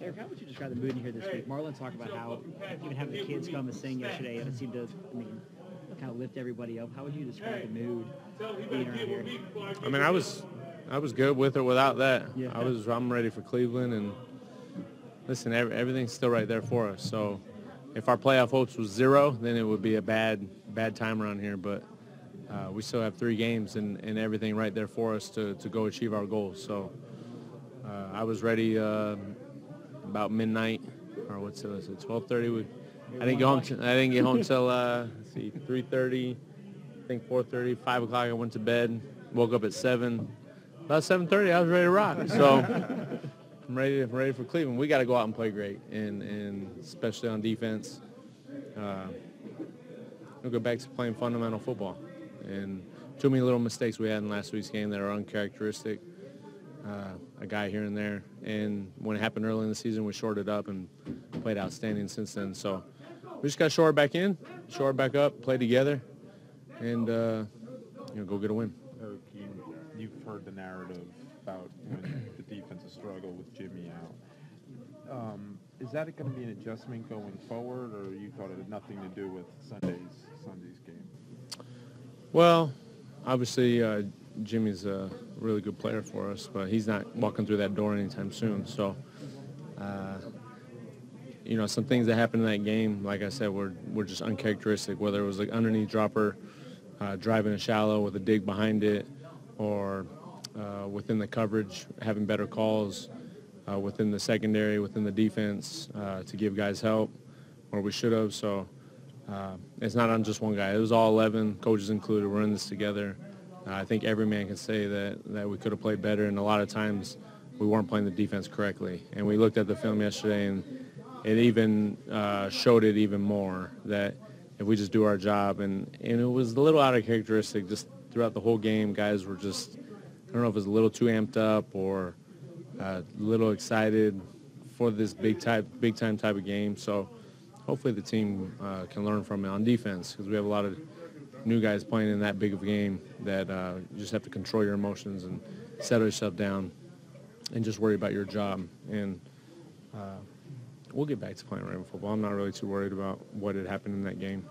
Eric, how would you describe the mood in here this week? Marlon talked about how even having the kids come and sing yesterday, it seemed to, kind of lift everybody up. How would you describe the mood being around here? I mean, I was good with or without that. Yeah. I'm ready for Cleveland, and listen, everything's still right there for us. So if our playoff hopes was 0, then it would be a bad time around here. But we still have 3 games and everything right there for us to go achieve our goals. So I was ready about midnight, or what's it? 12:30. I didn't get home till 3:30. I think 4:30, 5 o'clock. I went to bed. Woke up at 7. About 7:30, I was ready to rock. So I'm ready for Cleveland. We got to go out and play great, and especially on defense. We'll go back to playing fundamental football. And too many little mistakes we had in last week's game that are uncharacteristic. A guy here and there. And when it happened early in the season, we shored it up and played outstanding since then. So we just got to shore it back in, shore it back up, play together, and go get a win. Eric, you've heard the narrative about when the defensive struggle with Jimmy out. Is that going to be an adjustment going forward, or you thought it had nothing to do with Sunday's game? Well, obviously Jimmy's a really good player for us, but he's not walking through that door anytime soon. So, some things that happened in that game, like I said, were just uncharacteristic, whether it was like underneath dropper, driving a shallow with a dig behind it, or within the coverage, having better calls, within the secondary, within the defense, to give guys help, or we should have. So it's not on just one guy. It was all 11, coaches included. We're in this together. I think every man can say that we could have played better, and a lot of times we weren't playing the defense correctly. And we looked at the film yesterday, and it even showed it even more that if we just do our job, and it was a little out of characteristic just throughout the whole game. Guys were just, I don't know if it was a little too amped up or a little excited for this big time type of game. So hopefully the team can learn from it on defense, because we have a lot of new guys playing in that big of a game that you just have to control your emotions and settle yourself down and just worry about your job. And we'll get back to playing Raven football. I'm not really too worried about what had happened in that game.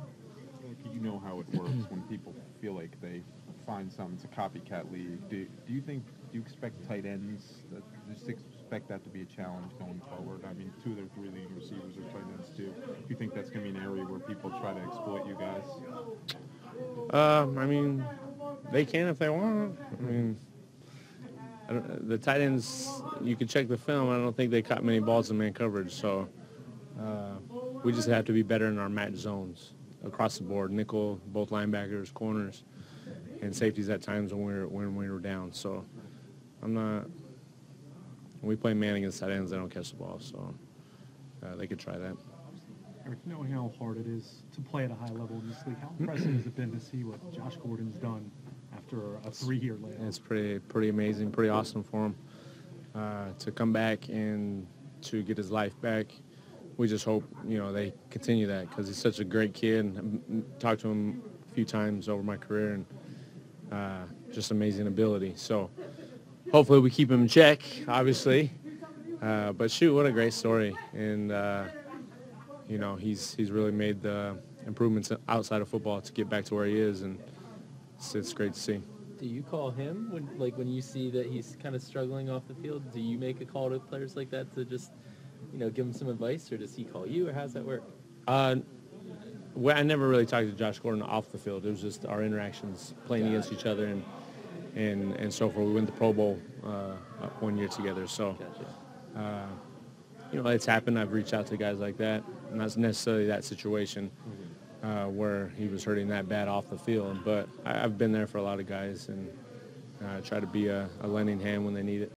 You know how it works when people feel like they find something. It's a copycat league. Do you expect tight ends? Just expect that to be a challenge going forward? I mean, 2 of their 3 leading receivers are tight ends too. Do you think that's going to be an area where people try to exploit you guys? I mean, they can if they want. I mean, the tight ends, you can check the film. I don't think they caught many balls in man coverage. So we just have to be better in our match zones across the board. Nickel, both linebackers, corners, and safeties at times when we were down. So when we play man against tight ends, they don't catch the ball. So they could try that. Eric, knowing how hard it is to play at a high level in this league, how impressive has it been to see what Josh Gordon's done after a 3-year layoff? It's pretty amazing, pretty awesome for him to come back and to get his life back. We just hope, they continue that, because he's such a great kid. I've talked to him a few times over my career, and just amazing ability. So hopefully we keep him in check, obviously. But shoot, what a great story. And, he's really made the improvements outside of football to get back to where he is, and it's great to see. Do you call him when you see that he's kind of struggling off the field? Do you make a call to players like that to just, give him some advice, or does he call you, or how's that work? Well, I never really talked to Josh Gordon off the field. It was just our interactions playing against each other and so forth. We went to Pro Bowl 1 year together. So, it's happened. I've reached out to guys like that. Not necessarily that situation where he was hurting that bad off the field. But I've been there for a lot of guys and try to be a lending hand when they need it.